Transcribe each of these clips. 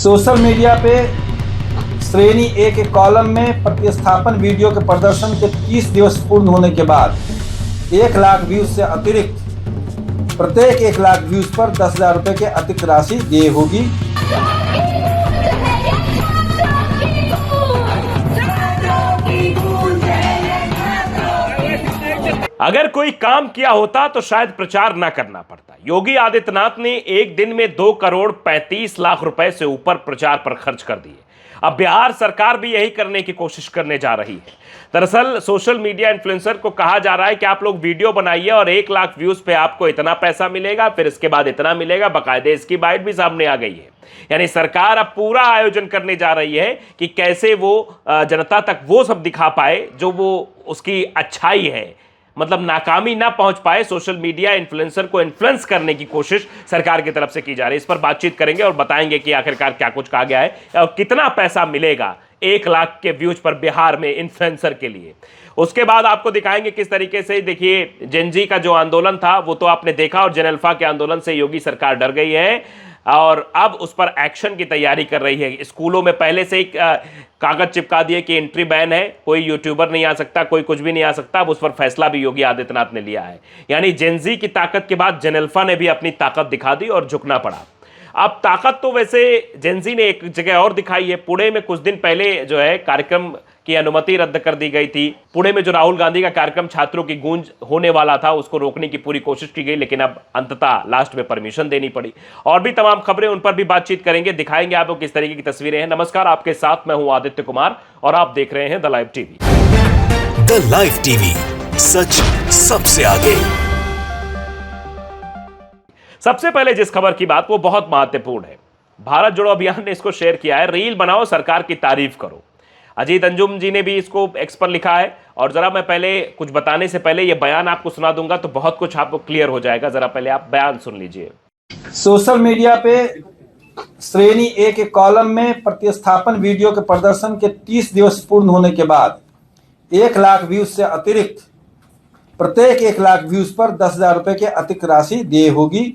Social media पे श्रेणी ए के कॉलम में प्रतिस्थापन वीडियो के प्रदर्शन के 30 दिवस पूर्ण होने के बाद 1 लाख व्यूज से अतिरिक्त प्रत्येक 1 लाख व्यूज पर 10,000 रुपये की अतिरिक्त राशि देय होगी। अगर कोई काम किया होता तो शायद प्रचार ना करना पड़ता। योगी आदित्यनाथ ने एक दिन में 2 करोड़ 35 लाख रुपए से ऊपर प्रचार पर खर्च कर दिए। अब बिहार सरकार भी यही करने की कोशिश करने जा रही है। दरअसल सोशल मीडिया इन्फ्लुएंसर को कहा जा रहा है कि आप लोग वीडियो बनाइए और 1 लाख व्यूज पे आपको इतना पैसा मिलेगा, फिर इसके बाद इतना मिलेगा। बाकायदे इसकी बाइट भी सामने आ गई है। यानी सरकार अब पूरा आयोजन करने जा रही है कि कैसे वो जनता तक वो सब दिखा पाए जो वो उसकी अच्छाई है, मतलब नाकामी ना पहुंच पाए। सोशल मीडिया इन्फ्लुएंसर को इन्फ्लुएंस करने की कोशिश सरकार की तरफ से की जा रही है। इस पर बातचीत करेंगे और बताएंगे कि आखिरकार क्या कुछ कहा गया है और कितना पैसा मिलेगा 1 लाख के व्यूज पर बिहार में इन्फ्लुएंसर के लिए। उसके बाद आपको दिखाएंगे किस तरीके से, देखिए जेनजी का जो आंदोलन था वो तो आपने देखा और जेनेल्फा के आंदोलन से योगी सरकार डर गई है और अब उस पर एक्शन की तैयारी कर रही है। स्कूलों में पहले से ही कागज चिपका दिए कि एंट्री बैन है, कोई यूट्यूबर नहीं आ सकता, कोई कुछ भी नहीं आ सकता। अब उस पर फैसला भी योगी आदित्यनाथ ने लिया है। यानी जेनजी की ताकत के बाद जेनेल्फा ने भी अपनी ताकत दिखा दी और झुकना पड़ा। अब ताकत तो वैसे जेनजी ने एक जगह और दिखाई है। पुणे में कुछ दिन पहले जो है कार्यक्रम की अनुमति रद्द कर दी गई थी। पुणे में जो राहुल गांधी का कार्यक्रम छात्रों की गूंज होने वाला था उसको रोकने की पूरी कोशिश की गई, लेकिन अब अंततः लास्ट में परमिशन देनी पड़ी। और भी तमाम खबरें, उन पर भी बातचीत करेंगे, दिखाएंगे आपको किस तरीके की तस्वीरें हैं। नमस्कार, आपके साथ मैं हूं आदित्य कुमार और आप देख रहे हैं the Live TV. The Live TV, सच सबसे आगे। सबसे पहले जिस खबर की बात वो बहुत महत्वपूर्ण है। भारत जोड़ो अभियान ने इसको शेयर किया है। रील बनाओ, सरकार की तारीफ करो। अजीत अंजुम जी ने भी इसको एक्स पर लिखा है। और जरा मैं पहले कुछ बताने से पहले ये बयान आपको सुना दूंगा तो बहुत कुछ आपको क्लियर हो जाएगा। जरा पहले आप बयान सुन लीजिए। सोशल मीडिया पे श्रेणी ए के कॉलम में प्रतिस्थापन वीडियो के प्रदर्शन के 30 दिवस पूर्ण होने के बाद 1 लाख व्यूज से अतिरिक्त प्रत्येक 1 लाख व्यूज पर 10,000 रुपये की अतिरिक्त राशि देय होगी।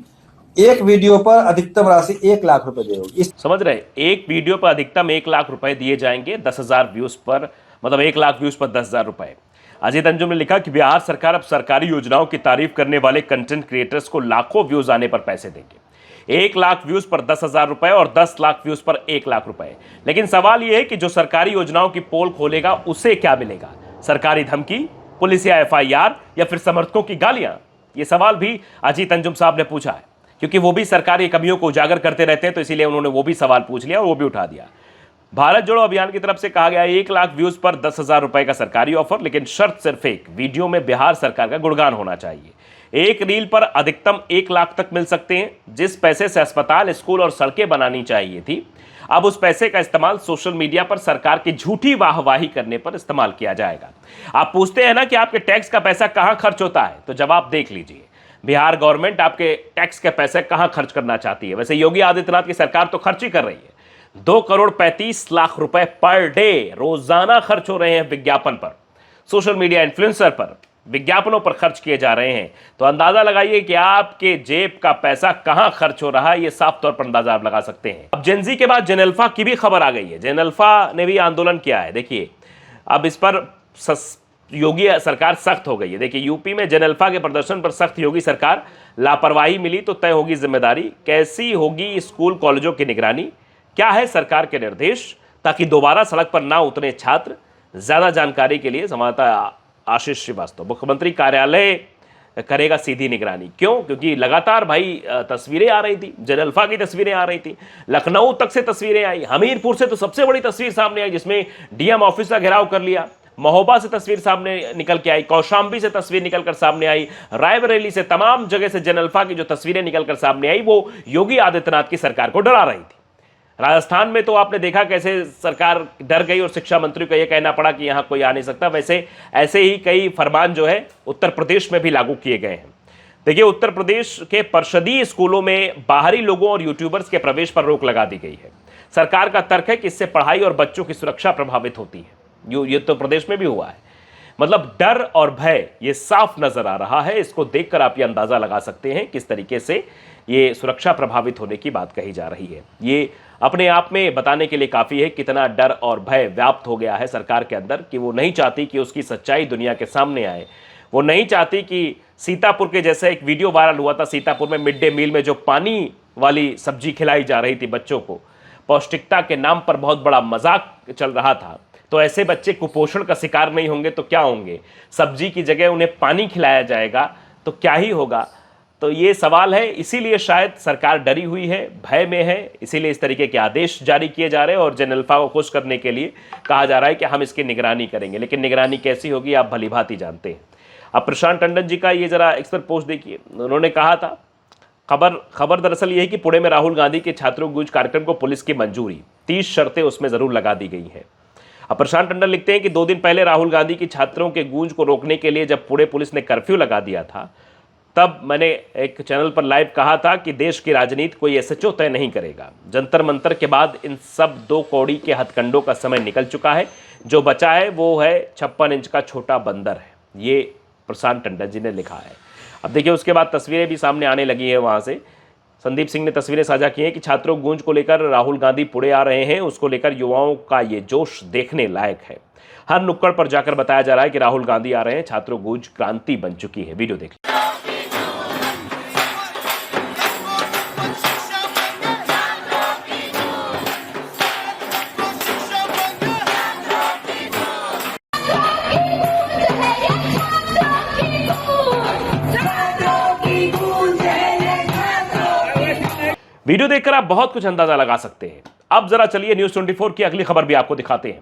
एक वीडियो पर अधिकतम राशि 1 लाख रुपए देय होगी। समझ रहे, एक वीडियो पर अधिकतम 1 लाख रुपए दिए जाएंगे। 10,000 व्यूज पर, मतलब 1 लाख व्यूज पर 10,000 रुपए। अजीत अंजुम ने लिखा कि बिहार सरकार अब सरकारी योजनाओं की तारीफ करने वाले कंटेंट क्रिएटर्स को लाखों व्यूज आने पर पैसे देंगे। 1 लाख व्यूज पर 10,000 रुपए और 10 लाख व्यूज पर 1 लाख रुपए। लेकिन सवाल यह है कि जो सरकारी योजनाओं की पोल खोलेगा उसे क्या मिलेगा? सरकारी धमकी, पुलिस या FIR या फिर समर्थकों की गालियां? यह सवाल भी अजीत अंजुम साहब ने पूछा है, क्योंकि वो भी सरकारी कमियों को उजागर करते रहते हैं, तो इसीलिए उन्होंने वो भी सवाल पूछ लिया और वो भी उठा दिया। भारत जोड़ो अभियान की तरफ से कहा गया 1 लाख व्यूज पर 10,000 रुपए का सरकारी ऑफर, लेकिन शर्त सिर्फ एक, वीडियो में बिहार सरकार का गुणगान होना चाहिए। एक रील पर अधिकतम 1 लाख तक मिल सकते हैं। जिस पैसे से अस्पताल, स्कूल और सड़कें बनानी चाहिए थी, अब उस पैसे का इस्तेमाल सोशल मीडिया पर सरकार की झूठी वाहवाही करने पर इस्तेमाल किया जाएगा। आप पूछते हैं ना कि आपके टैक्स का पैसा कहां खर्च होता है, तो जवाब देख लीजिए। बिहार गवर्नमेंट आपके टैक्स के पैसे कहां खर्च करना चाहती है? वैसे योगी आदित्यनाथ की सरकार तो खर्च ही कर रही है। 2 करोड़ 35 लाख रुपए पर डे रोजाना खर्च हो रहे हैं विज्ञापन पर। सोशल मीडिया इन्फ्लुएंसर पर विज्ञापनों पर खर्च किए जा रहे हैं। तो अंदाजा लगाइए कि आपके जेब का पैसा कहां खर्च हो रहा है। यह साफ तौर पर अंदाजा आप लगा सकते हैं। अब जेनजी के बाद जेनेल्फा की भी खबर आ गई है। जेनेल्फा ने भी आंदोलन किया है। देखिए, अब इस पर योगी सरकार सख्त हो गई है। देखिए, यूपी में जेनेल्फा के प्रदर्शन पर सख्त योगी सरकार। लापरवाही मिली तो तय होगी जिम्मेदारी। कैसी होगी स्कूल कॉलेजों की निगरानी? क्या है सरकार के निर्देश ताकि दोबारा सड़क पर ना उतरे छात्र? ज्यादा जानकारी के लिए संवाददाता आशीष श्रीवास्तव। मुख्यमंत्री कार्यालय करेगा सीधी निगरानी। क्यों? क्योंकि लगातार भाई तस्वीरें आ रही थी, जेनेल्फा की तस्वीरें आ रही थी, लखनऊ तक से तस्वीरें आई, हमीरपुर से तो सबसे बड़ी तस्वीर सामने आई जिसमें DM ऑफिस का घेराव कर लिया, महोबा से तस्वीर सामने निकल के आई, कौशाम्बी से तस्वीर निकलकर सामने आई, रायबरेली से, तमाम जगह से जेनेल्फा की जो तस्वीरें निकलकर सामने आई वो योगी आदित्यनाथ की सरकार को डरा रही थी। राजस्थान में तो आपने देखा कैसे सरकार डर गई और शिक्षा मंत्री को यह कहना पड़ा कि यहां कोई आ नहीं सकता। वैसे ऐसे ही कई फरमान जो है उत्तर प्रदेश में भी लागू किए गए हैं। देखिए, उत्तर प्रदेश के परिषदीय स्कूलों में बाहरी लोगों और यूट्यूबर्स के प्रवेश पर रोक लगा दी गई है। सरकार का तर्क है कि इससे पढ़ाई और बच्चों की सुरक्षा प्रभावित होती है। ये उत्तर प्रदेश में भी हुआ है। मतलब डर और भय ये साफ नजर आ रहा है। इसको देखकर आप ये अंदाजा लगा सकते हैं किस तरीके से ये सुरक्षा प्रभावित होने की बात कही जा रही है। ये अपने आप में बताने के लिए काफ़ी है कितना डर और भय व्याप्त हो गया है सरकार के अंदर, कि वो नहीं चाहती कि उसकी सच्चाई दुनिया के सामने आए। वो नहीं चाहती कि सीतापुर के जैसे एक वीडियो वायरल हुआ था, सीतापुर में मिड डे मील में जो पानी वाली सब्जी खिलाई जा रही थी बच्चों को, पौष्टिकता के नाम पर बहुत बड़ा मजाक चल रहा था। तो ऐसे बच्चे कुपोषण का शिकार नहीं होंगे तो क्या होंगे? सब्जी की जगह उन्हें पानी खिलाया जाएगा तो क्या ही होगा? तो ये सवाल है, इसीलिए शायद सरकार डरी हुई है, भय में है, इसीलिए इस तरीके के आदेश जारी किए जा रहे हैं और जनरल अल्फा को खुश करने के लिए कहा जा रहा है कि हम इसकी निगरानी करेंगे। लेकिन निगरानी कैसी होगी आप भलीभांति जानते हैं। अब प्रशांत टंडन जी का ये जरा एक्सपर्ट पोस्ट देखिए। उन्होंने कहा था, खबर दरअसल ये है कि पुणे में राहुल गांधी के छात्रों गूंज कार्यक्रम को पुलिस की मंजूरी, 30 शर्तें उसमें जरूर लगा दी गई हैं। अब प्रशांत टंडन लिखते हैं कि 2 दिन पहले राहुल गांधी की छात्रों के गूंज को रोकने के लिए जब पुणे पुलिस ने कर्फ्यू लगा दिया था, तब मैंने एक चैनल पर लाइव कहा था कि देश की राजनीति कोई एसएचओ तय नहीं करेगा। जंतर मंतर के बाद इन सब 2 कौड़ी के हथकंडों का समय निकल चुका है। जो बचा है वो है 56 इंच का छोटा बंदर है। ये प्रशांत टंडन जी ने लिखा है। अब देखिए उसके बाद तस्वीरें भी सामने आने लगी है। वहाँ से संदीप सिंह ने तस्वीरें साझा की हैं कि छात्रों गूंज को लेकर राहुल गांधी पुणे आ रहे हैं। उसको लेकर युवाओं का ये जोश देखने लायक है। हर नुक्कड़ पर जाकर बताया जा रहा है कि राहुल गांधी आ रहे हैं। छात्रों गूंज क्रांति बन चुकी है। वीडियो देख वीडियो देखकर आप बहुत कुछ अंदाजा लगा सकते हैं। अब जरा चलिए न्यूज 24 की अगली खबर भी आपको दिखाते हैं।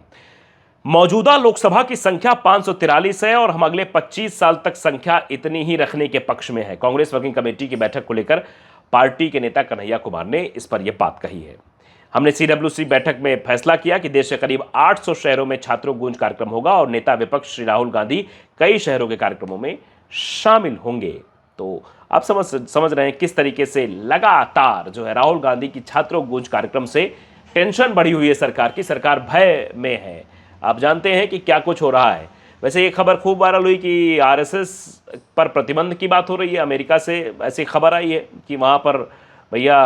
मौजूदा लोकसभा की संख्या 543 है और हम अगले 25 साल तक संख्या इतनी ही रखने के पक्ष में है। कांग्रेस वर्किंग कमेटी की बैठक को लेकर पार्टी के नेता कन्हैया कुमार ने इस पर यह बात कही है। हमने CWC बैठक में फैसला किया कि देश के करीब 800 शहरों में छात्रों गूंज कार्यक्रम होगा और नेता विपक्ष श्री राहुल गांधी कई शहरों के कार्यक्रमों में शामिल होंगे। तो आप समझ रहे हैं किस तरीके से लगातार जो है राहुल गांधी की छात्रों गूंज कार्यक्रम से टेंशन बढ़ी हुई है सरकार की। सरकार भय में है। आप जानते हैं कि क्या कुछ हो रहा है। वैसे ये खबर खूब वायरल हुई कि RSS पर प्रतिबंध की बात हो रही है। अमेरिका से ऐसी खबर आई है कि वहाँ पर भैया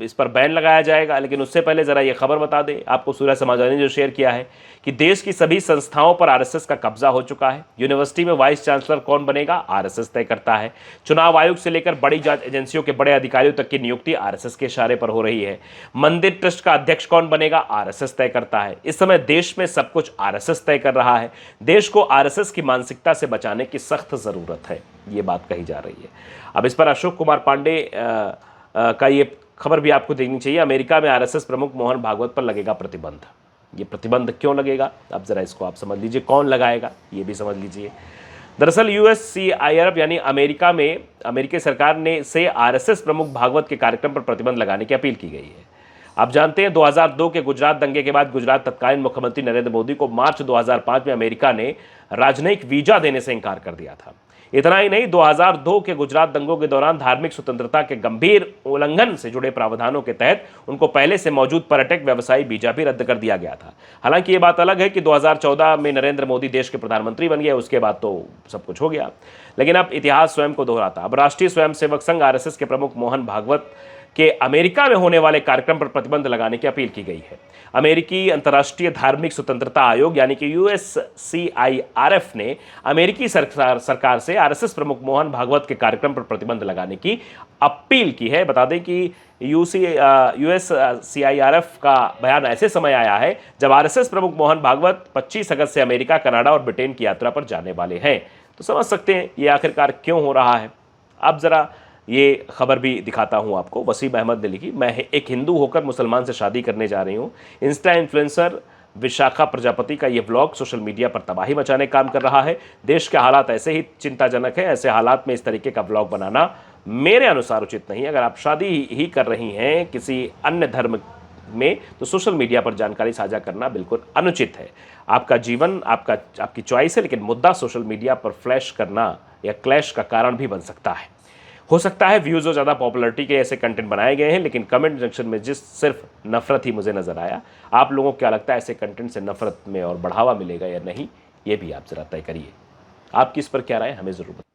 इस पर बैन लगाया जाएगा। लेकिन उससे पहले ज़रा ये खबर बता दें आपको, सूर्य समाचार ने जो शेयर किया है कि देश की सभी संस्थाओं पर RSS का कब्जा हो चुका है। यूनिवर्सिटी में वाइस चांसलर कौन बनेगा RSS तय करता है। चुनाव आयोग से लेकर बड़ी जांच एजेंसियों के बड़े अधिकारियों तक की नियुक्ति RSS के इशारे पर हो रही है। मंदिर ट्रस्ट का अध्यक्ष कौन बनेगा RSS तय करता है। इस समय देश में सब कुछ RSS तय कर रहा है। देश को RSS की मानसिकता से बचाने की सख्त ज़रूरत है, ये बात कही जा रही है। अब इस पर अशोक कुमार पांडे का ये खबर भी आपको देखनी चाहिए। अमेरिका में RSS प्रमुख मोहन भागवत पर लगेगा प्रतिबंध। ये प्रतिबंध क्यों लगेगा, अब जरा इसको आप समझ लीजिए। कौन लगाएगा ये भी समझ लीजिए। दरअसल USCIRF यानी अमेरिकी सरकार ने से RSS प्रमुख भागवत के कार्यक्रम पर प्रतिबंध लगाने की अपील की गई है। आप जानते हैं 2002 के गुजरात दंगे के बाद गुजरात तत्कालीन मुख्यमंत्री नरेंद्र मोदी को मार्च 2005 में अमेरिका ने राजनयिक वीजा देने से इनकार कर दिया था। इतना ही नहीं, 2002 के गुजरात दंगों के दौरान धार्मिक स्वतंत्रता के गंभीर उल्लंघन से जुड़े प्रावधानों के तहत उनको पहले से मौजूद पर्यटक व्यवसायी वीजा भी रद्द कर दिया गया था। हालांकि ये बात अलग है कि 2014 में नरेंद्र मोदी देश के प्रधानमंत्री बन गए, उसके बाद तो सब कुछ हो गया। लेकिन अब इतिहास स्वयं को दोहराता। अब राष्ट्रीय स्वयंसेवक संघ RSS के प्रमुख मोहन भागवत के अमेरिका में होने वाले कार्यक्रम पर प्रतिबंध लगाने की अपील की गई है। अमेरिकी अंतर्राष्ट्रीय धार्मिक स्वतंत्रता आयोग यानी कि USCIRF ने अमेरिकी सरकार से RSS प्रमुख मोहन भागवत के कार्यक्रम पर प्रतिबंध लगाने की अपील की है। बता दें कि USCIRF का बयान ऐसे समय आया है जब RSS प्रमुख मोहन भागवत 25 अगस्त से अमेरिका, कनाडा और ब्रिटेन की यात्रा पर जाने वाले हैं। तो समझ सकते हैं ये आखिरकार क्यों हो रहा है। अब जरा ये खबर भी दिखाता हूं आपको। वसीम अहमद ने लिखी, मैं एक हिंदू होकर मुसलमान से शादी करने जा रही हूं। इंस्टा इन्फ्लुएंसर विशाखा प्रजापति का ये व्लॉग सोशल मीडिया पर तबाही मचाने का काम कर रहा है। देश के हालात ऐसे ही चिंताजनक है। ऐसे हालात में इस तरीके का व्लॉग बनाना मेरे अनुसार उचित नहीं है। अगर आप शादी ही कर रही हैं किसी अन्य धर्म में तो सोशल मीडिया पर जानकारी साझा करना बिल्कुल अनुचित है। आपका जीवन आपकी चॉइस है, लेकिन मुद्दा सोशल मीडिया पर फ्लैश करना या क्लैश का कारण भी बन सकता है। हो सकता है व्यूज़ और ज़्यादा पॉपुलैरिटी के ऐसे कंटेंट बनाए गए हैं, लेकिन कमेंट सेक्शन में सिर्फ नफरत ही मुझे नज़र आया। आप लोगों को क्या लगता है ऐसे कंटेंट से नफरत में और बढ़ावा मिलेगा या नहीं, ये भी आप ज़रा तय करिए। आपकी इस पर क्या राय हमें ज़रूर बताइए।